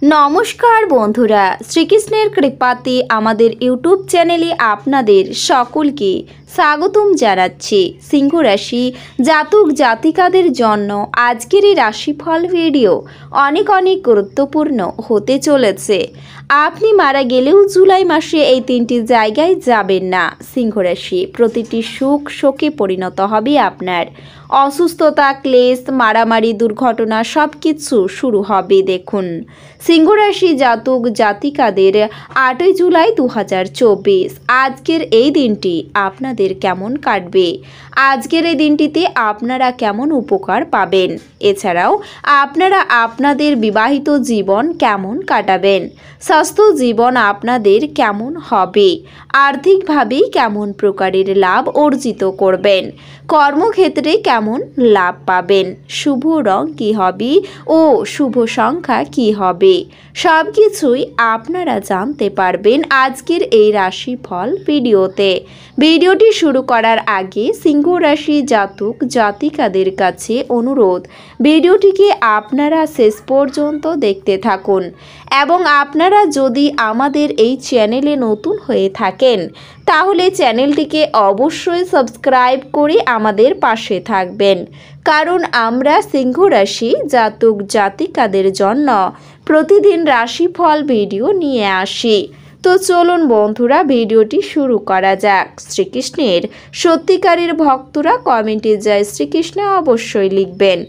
নমস্কার বন্ধুরা, শ্রীকৃষ্ণের কৃপাতে আমাদের ইউটিউব চ্যানেলে আপনাদের সকলকে স্বাগতম জানাচ্ছি। সিংহ রাশি জাতক জাতিকাদের জন্য আজকের এই রাশিফল ভিডিও অনেক গুরুত্বপূর্ণ হতে চলেছে। আপনি মারা গেলেও জুলাই মাসে এই তিনটি জায়গায় যাবেন না। সিংহ রাশি প্রতিটি সুখ শোকে পরিণত হবে আপনার। অসুস্থতা, ক্লেশ, মারামারি, দুর্ঘটনা সব কিছু শুরু হবে। দেখুন, সিংহ রাশি জাতক জাতিকাদের 8 জুলাই 2024 আজকের এই দিনটি আপনাদের কেমন কাটবে, আজকের এই দিনটিতে আপনারা কেমন উপকার পাবেন, এছাড়াও আপনারা আপনাদের বিবাহিত জীবন কেমন কাটাবেন, স্বাস্থ্য জীবন আপনাদের কেমন হবে, আর্থিকভাবে কেমন প্রকারের লাভ অর্জিত করবেন, কর্মক্ষেত্রে কেমন লাভ পাবেন, শুভ রং কী হবে ও শুভ সংখ্যা কী হবে, সব কিছুই আপনারা জানতে পারবেন আজকের এই রাশিফল ভিডিওতে। ভিডিওটি শুরু করার আগে সিংহ রাশি জাতক জাতিকাদের কাছে অনুরোধ, ভিডিওটিকে আপনারা শেষ পর্যন্ত দেখতে থাকুন এবং আপনারা যদি আমাদের এই চ্যানেলে নতুন হয়ে থাকেন তাহলে চ্যানেলটিকে অবশ্যই সাবস্ক্রাইব করে আমাদের পাশে থাকবেন, কারণ আমরা সিংহ রাশি জাতক জাতিকাদের জন্য প্রতিদিন রাশিফল ভিডিও নিয়ে আসি। তো চলুন বন্ধুরা, ভিডিওটি শুরু করা যাক। শ্রীকৃষ্ণের সত্যিকারের ভক্তরা কমেন্টে জয় শ্রীকৃষ্ণ অবশ্যই লিখবেন,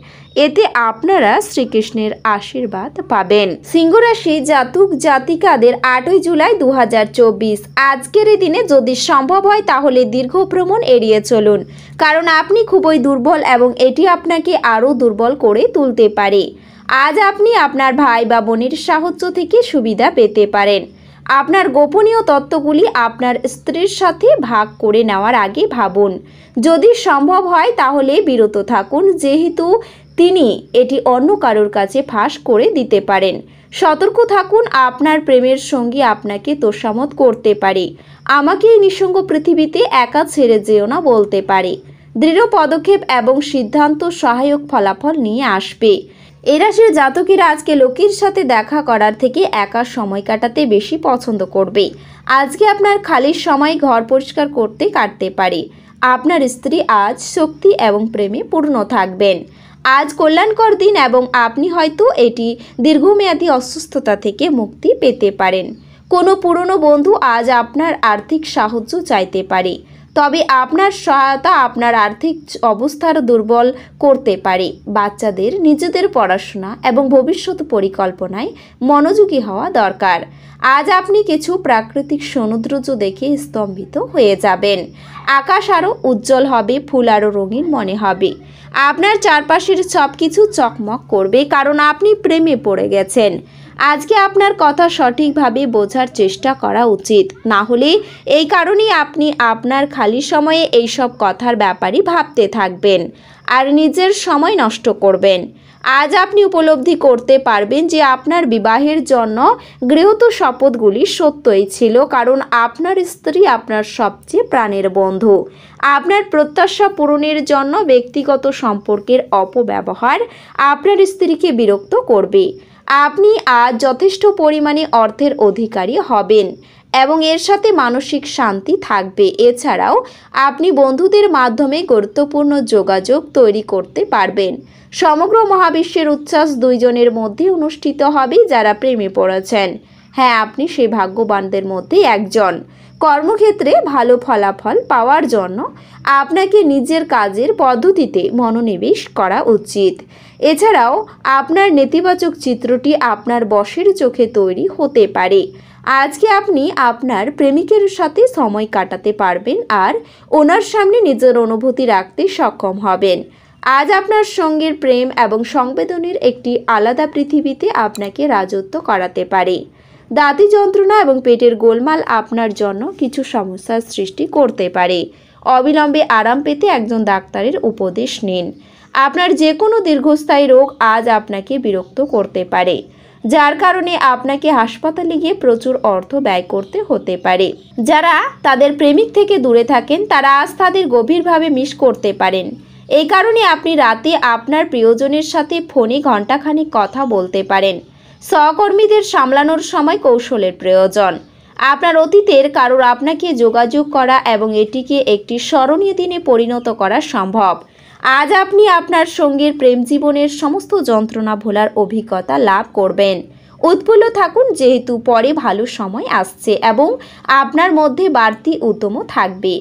এতে আপনারা শ্রীকৃষ্ণের আশীর্বাদ পাবেন। সিংহ রাশি জাতক জাতিকাদের 8 জুলাই 2024 আজকের এই দিনে যদি সম্ভব হয় তাহলে দীর্ঘ ভ্রমণ এড়িয়ে চলুন, কারণ আপনি খুবই দুর্বল এবং এটি আপনাকে আরও দুর্বল করে তুলতে পারে। আজ আপনি আপনার ভাই বা বোনের সাহায্য থেকে সুবিধা পেতে পারেন। আপনার গোপনীয় তথ্যগুলি আপনার স্ত্রীর সাথে ভাগ করে নেওয়ার আগে ভাবুন। যদি সম্ভব হয় তাহলে বিরত থাকুন, যেহেতু তিনি এটি অন্য কারোর কাছে ফাঁস করে দিতে পারেন। সতর্ক থাকুন, আপনার প্রেমের সঙ্গী আপনাকে তোষামত করতে পারে। আমাকে এই নিঃসঙ্গ পৃথিবীতে একা ছেড়ে যেও না বলতে পারে। দৃঢ় পদক্ষেপ এবং সিদ্ধান্ত সহায়ক ফলাফল নিয়ে আসবে। এই রাশির জাতকেরা আজকে লোকের সাথে দেখা করার থেকে একা সময় কাটাতে বেশি পছন্দ করবে। আজকে আপনার খালি সময় ঘর পরিষ্কার করতে কাটতে পারে। আপনার স্ত্রী আজ শক্তি এবং প্রেমে পূর্ণ থাকবেন। আজ কল্যাণকর দিন এবং আপনি হয়তো এটি দীর্ঘমেয়াদী অসুস্থতা থেকে মুক্তি পেতে পারেন। কোনো পুরনো বন্ধু আজ আপনার আর্থিক সাহায্য চাইতে পারে, তবে আপনার সহায়তা আপনার আর্থিক অবস্থার দুর্বল করতে পারে। বাচ্চাদের নিজেদের পড়াশোনা এবং ভবিষ্যৎ পরিকল্পনায় মনোযোগী হওয়া দরকার। আজ আপনি কিছু প্রাকৃতিক সৌন্দর্য দেখে স্তম্ভিত হয়ে যাবেন। আকাশ আরও উজ্জ্বল হবে, ফুল আরও রঙিন মনে হবে। আপনার চারপাশের সব কিছু চকমক করবে, কারণ আপনি প্রেমে পড়ে গেছেন। আজকে আপনার কথা সঠিকভাবে বোঝার চেষ্টা করা উচিত, না হলে এই কারণেই আপনি আপনার খালি সময়ে এইসব কথার ব্যাপারে ভাবতে থাকবেন আর নিজের সময় নষ্ট করবেন। আজ আপনি উপলব্ধি করতে পারবেন যে আপনার বিবাহের জন্য গৃহীত শপথগুলি সত্যই ছিল, কারণ আপনার স্ত্রী আপনার সবচেয়ে প্রাণের বন্ধু। আপনার প্রত্যাশা পূরণের জন্য ব্যক্তিগত সম্পর্কের অপব্যবহার আপনার স্ত্রীকে বিরক্ত করবে। আপনি আজ যথেষ্ট পরিমাণে অর্থের অধিকারী হবেন এবং এর সাথে মানসিক শান্তি থাকবে। এছাড়াও আপনি বন্ধুদের মাধ্যমে গুরুত্বপূর্ণ যোগাযোগ তৈরি করতে পারবেন। সমগ্র মহাবিশ্বের উচ্ছ্বাস দুইজনের মধ্যে অনুষ্ঠিত হবে যারা প্রেমে পড়েছেন। হ্যাঁ, আপনি সেই ভাগ্যবানদের মধ্যে একজন। কর্মক্ষেত্রে ভালো ফলাফল পাওয়ার জন্য আপনাকে নিজের কাজের পদ্ধতিতে মনোনিবেশ করা উচিত। এছাড়াও আপনার নেতিবাচক চিত্রটি আপনার বসের চোখে তৈরি হতে পারে। আজকে আপনি আপনার প্রেমিকের সাথে সময় কাটাতে পারবেন আর ওনার সামনে নিজের অনুভূতি রাখতে সক্ষম হবেন। আজ আপনার সঙ্গের প্রেম এবং সংবেদনের একটি আলাদা পৃথিবীতে আপনাকে রাজত্ব করাতে পারে। দাঁতি যন্ত্রণা এবং পেটের গোলমাল আপনার জন্য কিছু সমস্যার সৃষ্টি করতে পারে। অবিলম্বে আরাম পেতে একজন ডাক্তারের উপদেশ নিন। আপনার যে কোনো দীর্ঘস্থায়ী রোগ আজ আপনাকে বিরক্ত করতে পারে, যার কারণে আপনাকে হাসপাতালে গিয়ে প্রচুর অর্থ ব্যয় করতে হতে পারে। যারা তাদের প্রেমিক থেকে দূরে থাকেন তারা আজ তাদের গভীরভাবে মিস করতে পারেন। এই কারণে আপনি রাতে আপনার প্রিয়জনের সাথে ফোনে ঘণ্টাখানিক কথা বলতে পারেন। সহকর্মীদের সামলানোর সময় কৌশলের প্রয়োজন। আপনার অতীতের কারোর আপনাকে যোগাযোগ করা এবং এটিকে একটি স্মরণীয় দিনে পরিণত করা সম্ভব। আজ আপনি আপনার সঙ্গীর প্রেম জীবনের সমস্ত যন্ত্রণা ভোলার অভিজ্ঞতা লাভ করবেন। উৎফুল্ল থাকুন, যেহেতু পরে ভালো সময় আসছে এবং আপনার মধ্যে বাড়তি উদ্যমও থাকবে।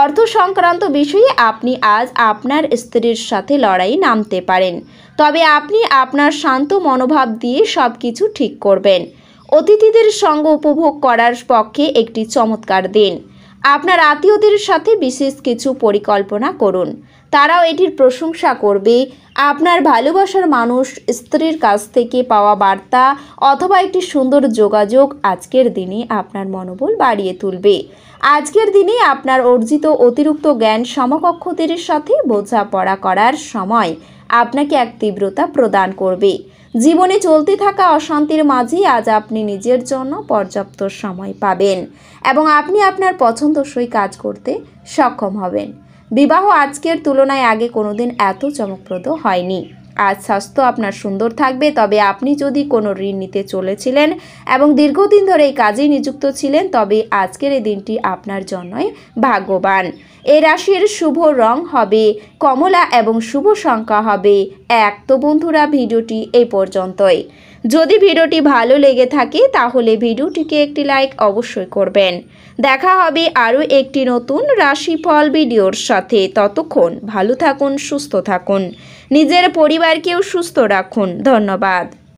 অর্থ সংক্রান্ত বিষয়ে আপনি আজ আপনার স্ত্রীর সাথে লড়াই নামতে পারেন, তবে আপনি আপনার শান্ত মনোভাব দিয়ে সব কিছু ঠিক করবেন। অতিথিদের সঙ্গ উপভোগ করার পক্ষে একটি চমৎকার দিন। আপনার আত্মীয়দের সাথে বিশেষ কিছু পরিকল্পনা করুন, তারাও এটির প্রশংসা করবে। আপনার ভালোবাসার মানুষ স্ত্রীর কাছ থেকে পাওয়া বার্তা অথবা একটি সুন্দর যোগাযোগ আজকের দিনে আপনার মনোবল বাড়িয়ে তুলবে। আজকের দিনে আপনার অর্জিত অতিরিক্ত জ্ঞান সমকক্ষদের সাথে বোঝাপড়া করার সময় আপনাকে এক তীব্রতা প্রদান করবে। জীবনে চলতে থাকা অশান্তির মাঝে আজ আপনি নিজের জন্য পর্যাপ্ত সময় পাবেন এবং আপনি আপনার পছন্দসই কাজ করতে সক্ষম হবেন। বিবাহ আজকের তুলনায় আগে কোনোদিন এত চমকপ্রদ হয়নি। আজ স্বাস্থ্য আপনার সুন্দর থাকবে, তবে আপনি যদি কোনো ঋণ নিতে চলেছিলেন এবং দীর্ঘদিন ধরে এই কাজে নিযুক্ত ছিলেন, তবে আজকের এই দিনটি আপনার জন্যই ভাগ্যবান। এই রাশির শুভ রং হবে কমলা এবং শুভ সংখ্যা হবে 1। তো বন্ধুরা, ভিডিওটি এই পর্যন্তই। যদি ভিডিওটি ভালো লেগে থাকে তাহলে ভিডিওটিকে একটি লাইক অবশ্যই করবেন। দেখা হবে আরও একটি নতুন রাশিফল ভিডিওর সাথে। ততক্ষণ ভালো থাকুন, সুস্থ থাকুন, নিজের পরিবারকেও সুস্থ রাখুন। ধন্যবাদ।